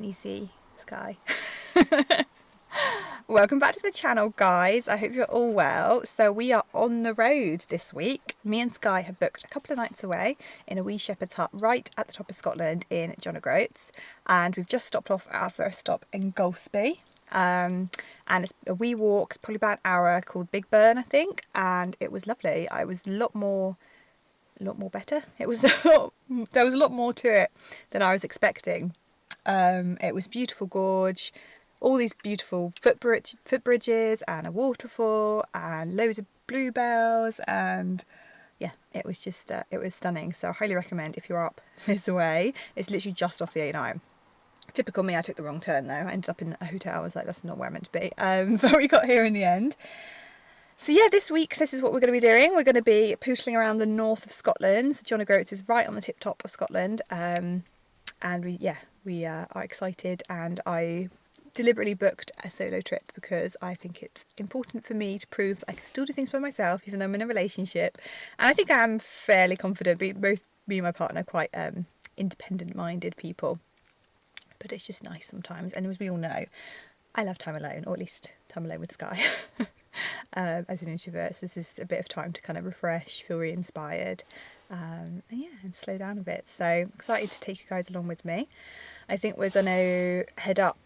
Can you see Sky? Welcome back to the channel, guys. I hope you're all well. So we are on the road this week. Me and Sky have booked a couple of nights away in a wee shepherd's hut right at the top of Scotland in Dunnet, and we've just stopped off at our first stop in Golspie. And it's a wee walk. It's probably about an hour, called Big Burn, I think, and it was lovely. I was a lot more better. It was there was a lot more to it than I was expecting. It was beautiful gorge, all these beautiful footbridges and a waterfall and loads of bluebells, and yeah, it was just it was stunning. So I highly recommend if you're up this way. It's literally just off the A9. Typical me, I took the wrong turn though. I ended up in a hotel. I was like, that's not where I'm meant to be. But we got here in the end. So yeah, this week, this is what we're going to be doing. We're going to be pootling around the north of Scotland. John O'Groats is right on the tip top of Scotland. And we are excited, and I deliberately booked a solo trip because I think it's important for me to prove that I can still do things by myself, even though I'm in a relationship. And I think I am fairly confident. Both me and my partner are quite independent-minded people. But it's just nice sometimes. And as we all know, I love time alone, or at least time alone with Sky. As an introvert, so this is a bit of time to kind of refresh, feel re-inspired, and slow down a bit. So excited to take you guys along with me. I think we're going to head up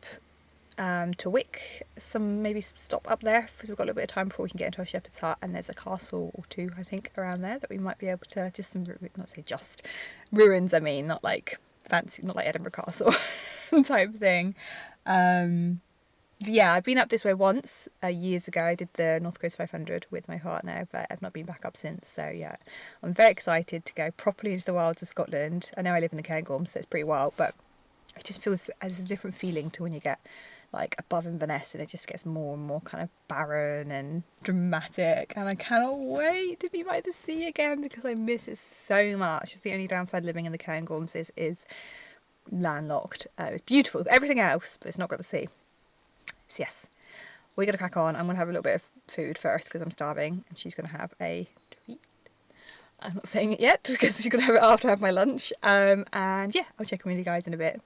to Wick, maybe stop up there because we've got a little bit of time before we can get into our shepherd's hut, and there's a castle or two, I think, around there that we might be able to just ruins. I mean, not like fancy, not like Edinburgh Castle type thing. Yeah, I've been up this way once, years ago. I did the North Coast 500 with my partner, but I've not been back up since. So yeah, I'm very excited to go properly into the wilds of Scotland. I know I live in the Cairngorms, so it's pretty wild, but it just feels as a different feeling to when you get like above Inverness, and it just gets more and more kind of barren and dramatic. And I cannot wait to be by the sea again because I miss it so much. It's the only downside living in the Cairngorms is landlocked. It's beautiful, everything else, but it's not got the sea. So yes, we're going to crack on. I'm going to have a little bit of food first because I'm starving, and she's going to have a treat. I'm not saying it yet because she's going to have it after I have my lunch. And yeah, I'll check in with you guys in a bit.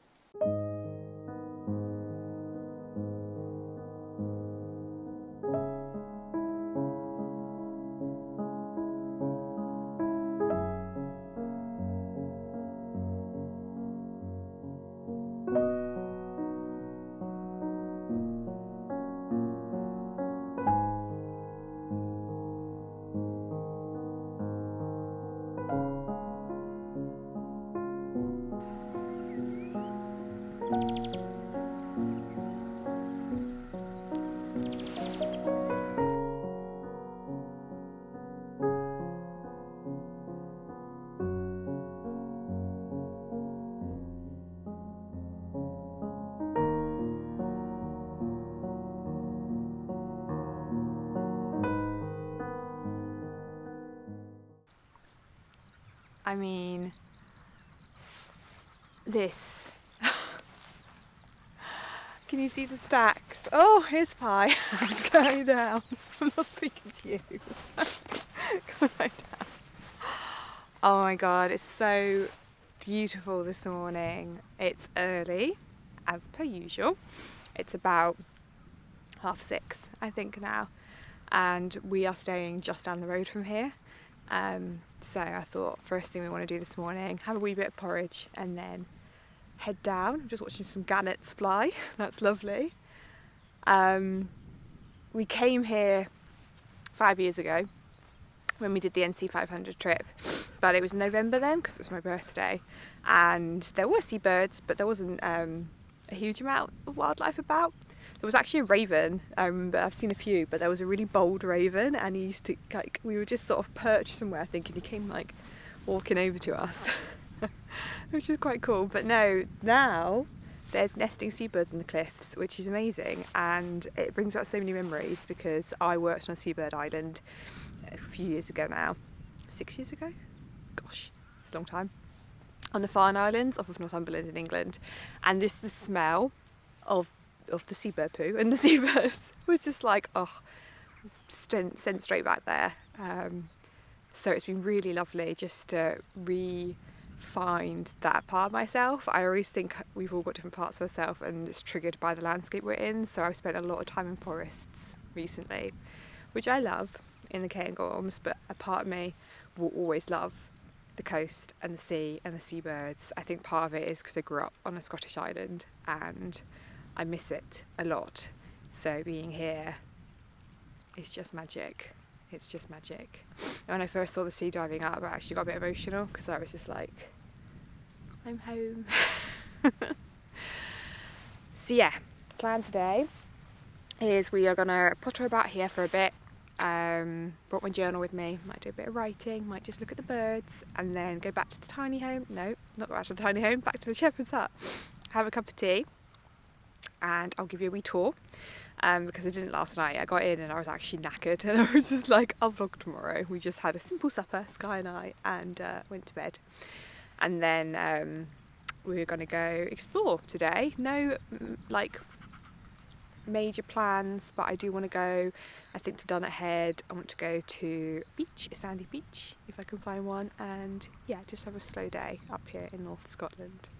I mean, this. Can you see the stacks? Oh, here's Pie. It's going down. I'm not speaking to you. Come right down. Oh my god, it's so beautiful this morning. It's early, as per usual. It's about 6:30, I think, now. And we are staying just down the road from here. So I thought first thing we want to do this morning, have a wee bit of porridge and then head down. I'm just watching some gannets fly. That's lovely. We came here 5 years ago when we did the NC 500 trip, but it was November then because it was my birthday, and there were seabirds, but there wasn't a huge amount of wildlife about. There was actually a raven, but I've seen a few, but there was a really bold raven, and he used to, like, we were just sort of perched somewhere thinking he came like walking over to us, which is quite cool. But no, now there's nesting seabirds in the cliffs, which is amazing, and it brings back so many memories because I worked on a seabird island a few years ago now, 6 years ago, gosh, it's a long time, on the Farne Islands off of Northumberland in England, and the smell of the seabird poo and the seabirds was just like, sent straight back there. So it's been really lovely just to find that part of myself. I always think we've all got different parts of ourselves and it's triggered by the landscape we're in. So I've spent a lot of time in forests recently, which I love in the Cairngorms, but a part of me will always love the coast and the sea and the seabirds. I think part of it is because I grew up on a Scottish island and I miss it a lot. So being here is just magic. It's just magic. When I first saw the sea diving up, I actually got a bit emotional because I was just like, I'm home. So yeah, plan today is we are gonna potter about here for a bit. Brought my journal with me, might do a bit of writing, might just look at the birds and then go back to the tiny home. No, not go back to the tiny home, back to the shepherd's hut. Have a cup of tea and I'll give you a wee tour. Because I didn't last night. I got in and I was actually knackered and I was just like, I'll vlog tomorrow. We just had a simple supper, Sky and I, and went to bed. And then we're going to go explore today. No like major plans, but I do want to go, I think, to Dunnet Head. I want to go to beach, a sandy beach, if I can find one. And yeah, just have a slow day up here in North Scotland.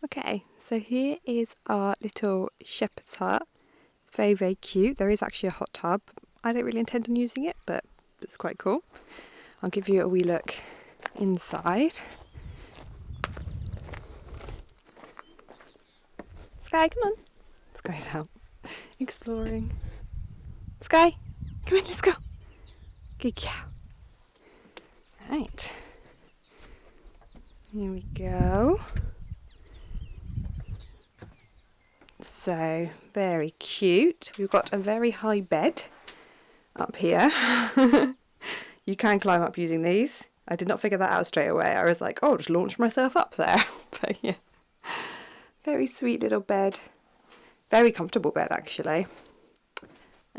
Okay, so here is our little shepherd's hut. It's very, very cute. There is actually a hot tub. I don't really intend on using it, but it's quite cool. I'll give you a wee look inside. Sky, come on. Sky's out exploring. Sky, come in, let's go. Good cow. Right. Here we go. So, very cute. We've got a very high bed up here. You can climb up using these. I did not figure that out straight away. I was like, oh, I'll just launch myself up there. But yeah, very sweet little bed. Very comfortable bed, actually.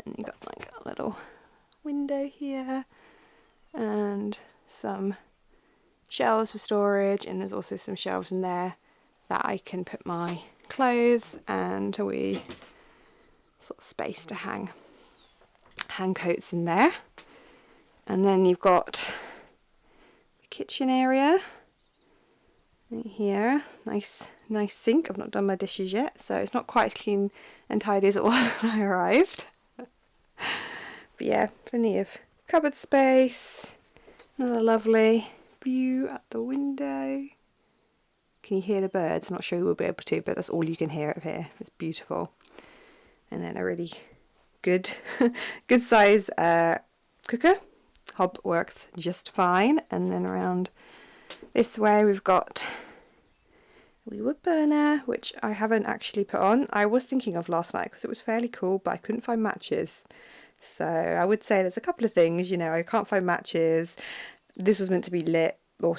And you got like a little window here and some shelves for storage, and there's also some shelves in there that I can put my clothes and a wee sort of space to hang coats in there. And then you've got the kitchen area right here. Nice sink. I've not done my dishes yet, so it's not quite as clean and tidy as it was when I arrived. But yeah, plenty of cupboard space. Another lovely view out the window. Can you hear the birds? I'm not sure you will be able to, but that's all you can hear up here. It's beautiful. And then a really good size cooker. Hob works just fine. And then around this way we've got a wee wood burner, which I haven't actually put on. I was thinking of last night because it was fairly cool, but I couldn't find matches. So I would say there's a couple of things, you know, I can't find matches. This was meant to be lit or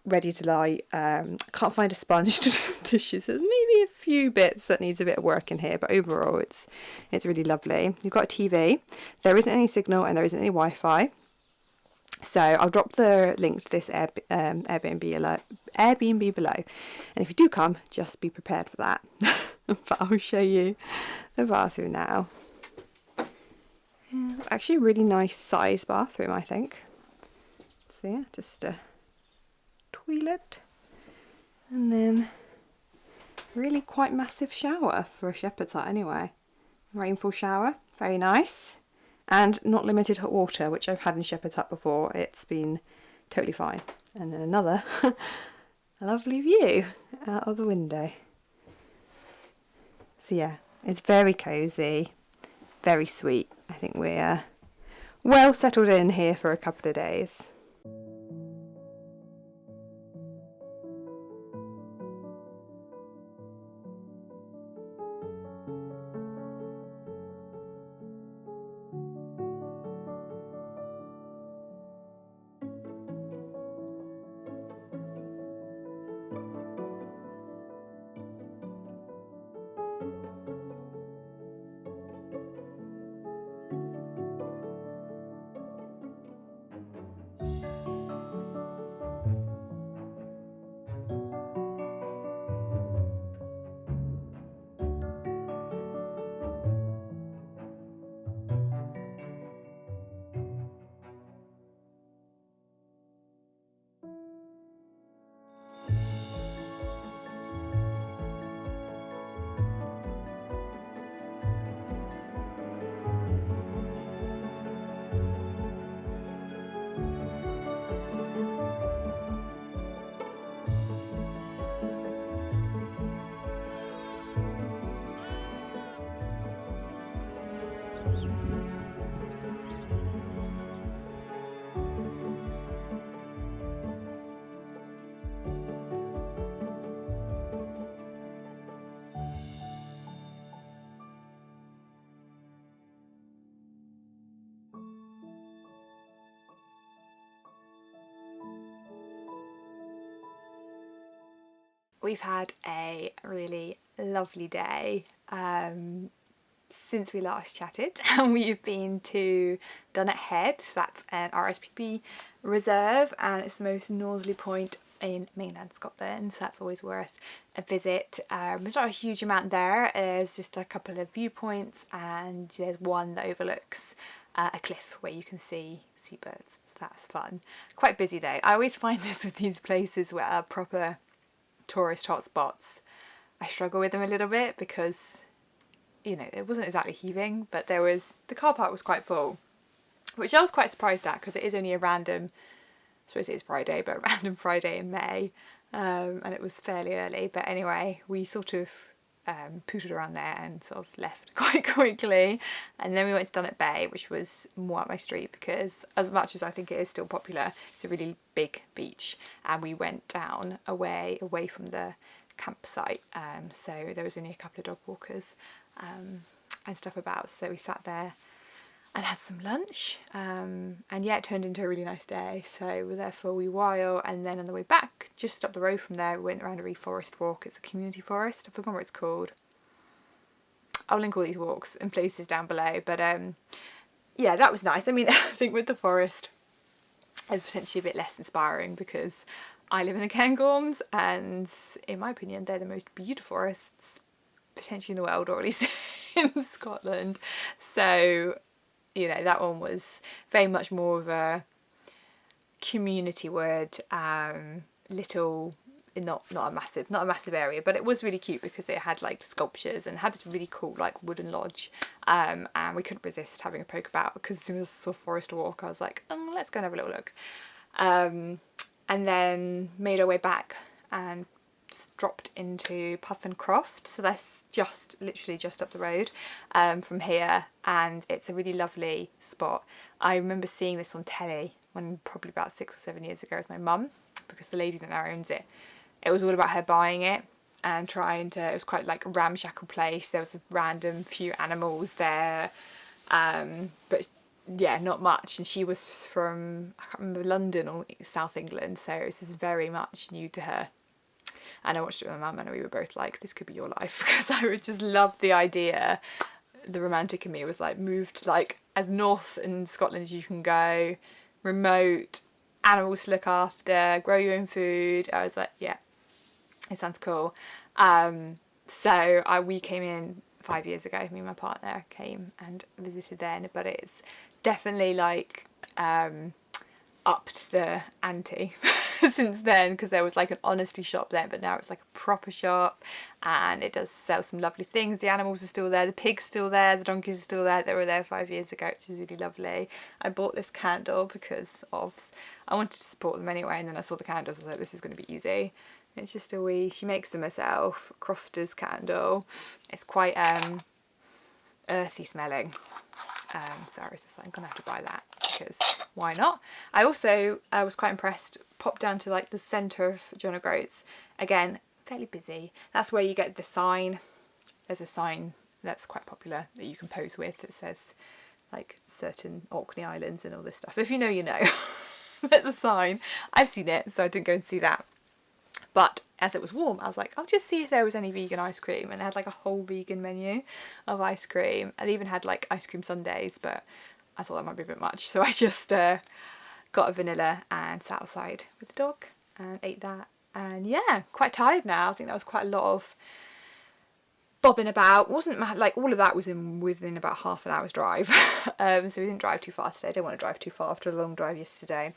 ready to light. Can't find a sponge to do the dishes. There's maybe a few bits that needs a bit of work in here, but overall it's really lovely. You've got a TV. There isn't any signal and there isn't any Wi-Fi. So I'll drop the link to this Airbnb below. And if you do come, just be prepared for that. But I'll show you the bathroom now. Actually a really nice size bathroom, I think. So yeah, just a toilet. And then really quite massive shower for a shepherd's hut anyway. Rainfall shower, very nice. And not limited hot water, which I've had in shepherd's hut before. It's been totally fine. And then another lovely view out of the window. So yeah, it's very cosy, very sweet. I think we're well settled in here for a couple of days. we've had a really lovely day since we last chatted, and we've been to Dunnet Head. So that's an RSPB reserve, and it's the most northerly point in mainland Scotland, so that's always worth a visit. There's not a huge amount there, there's just a couple of viewpoints, and there's one that overlooks a cliff where you can see seabirds. So that's fun. Quite busy though. I always find this with these places where are proper tourist hotspots. I struggle with them a little bit because, you know, it wasn't exactly heaving, but the car park was quite full, which I was quite surprised at because it is only a random, I suppose it is Friday, but a random Friday in May, and it was fairly early. But anyway, we sort of pootered around there and sort of left quite quickly, and then we went to Dunnet Bay, which was more up my street because, as much as I think it is still popular, it's a really big beach, and we went down away from the campsite, so there was only a couple of dog walkers and stuff about, so we sat there and had some lunch, and yeah, it turned into a really nice day. So we were there for a wee while, and then on the way back, just up the road from there, we went around a wee forest walk. It's a community forest, I forgot what it's called. I'll link all these walks and places down below, but yeah, that was nice. I mean, I think with the forest it's potentially a bit less inspiring because I live in the Cairngorms, and in my opinion they're the most beautiful forests potentially in the world, or at least in Scotland. So, you know, that one was very much more of a community word, little, not a massive area, but it was really cute because it had like sculptures and had this really cool like wooden lodge, and we couldn't resist having a poke about because as soon as I saw Forest Walk I was like, oh, let's go and have a little look, and then made our way back and dropped into Puffin croft. So that's literally just up the road from here, and it's a really lovely spot. I remember seeing this on telly when probably about 6 or 7 years ago with my mum, because the lady that now owns it, it was all about her buying it and trying to, it was quite like a ramshackle place. There was a random few animals there, but yeah, not much. And she was from, I can't remember, London or South England, so this is very much new to her. And I watched it with my mum, and we were both like, this could be your life, because I would just love the idea. The romantic in me was like, moved like as north in Scotland as you can go, remote, animals to look after, grow your own food. I was like, yeah, it sounds cool. So we came in 5 years ago, me and my partner came and visited then, but it's definitely like upped the ante since then, because there was like an honesty shop there, but now it's like a proper shop, and it does sell some lovely things. The animals are still there, the pig's still there, the donkeys are still there. They were there 5 years ago, which is really lovely. I bought this candle because I wanted to support them anyway, and then I saw the candles, I was like, this is going to be easy. It's just a wee, she makes them herself, crofter's candle. It's quite earthy smelling. So I was just like, I'm gonna have to buy that because why not? I also was quite impressed, popped down to like the centre of John O'Groats, again fairly busy. That's where you get the sign. There's a sign that's quite popular that you can pose with that says like certain Orkney Islands and all this stuff. If you know, you know. There's a sign. I've seen it, so I didn't go and see that. But as it was warm, I was like, I'll just see if there was any vegan ice cream. And they had like a whole vegan menu of ice cream. And they even had like ice cream sundaes, but I thought that might be a bit much. So I just got a vanilla and sat outside with the dog and ate that. And yeah, quite tired now. I think that was quite a lot of bobbing about. Wasn't like all of that was within about half an hour's drive. So we didn't drive too far today. I didn't want to drive too far after a long drive yesterday.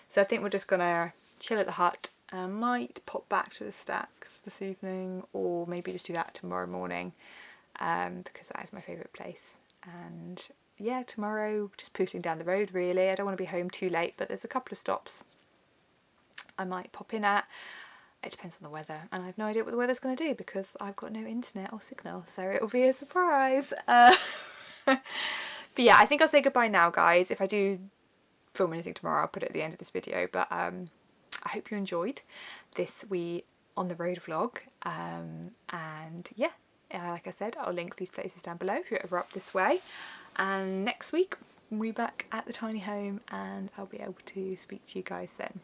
So I think we're just gonna chill at the hut. I might pop back to the stacks this evening, or maybe just do that tomorrow morning, because that is my favourite place. And yeah, tomorrow just pootling down the road really. I don't want to be home too late, but there's a couple of stops I might pop in at. It depends on the weather, and I have no idea what the weather's going to do because I've got no internet or signal, so it'll be a surprise. But yeah, I think I'll say goodbye now, guys. If I do film anything tomorrow, I'll put it at the end of this video, but I hope you enjoyed this wee on the road vlog, and yeah, like I said, I'll link these places down below if you're ever up this way. And next week we'll be back at the tiny home, and I'll be able to speak to you guys then.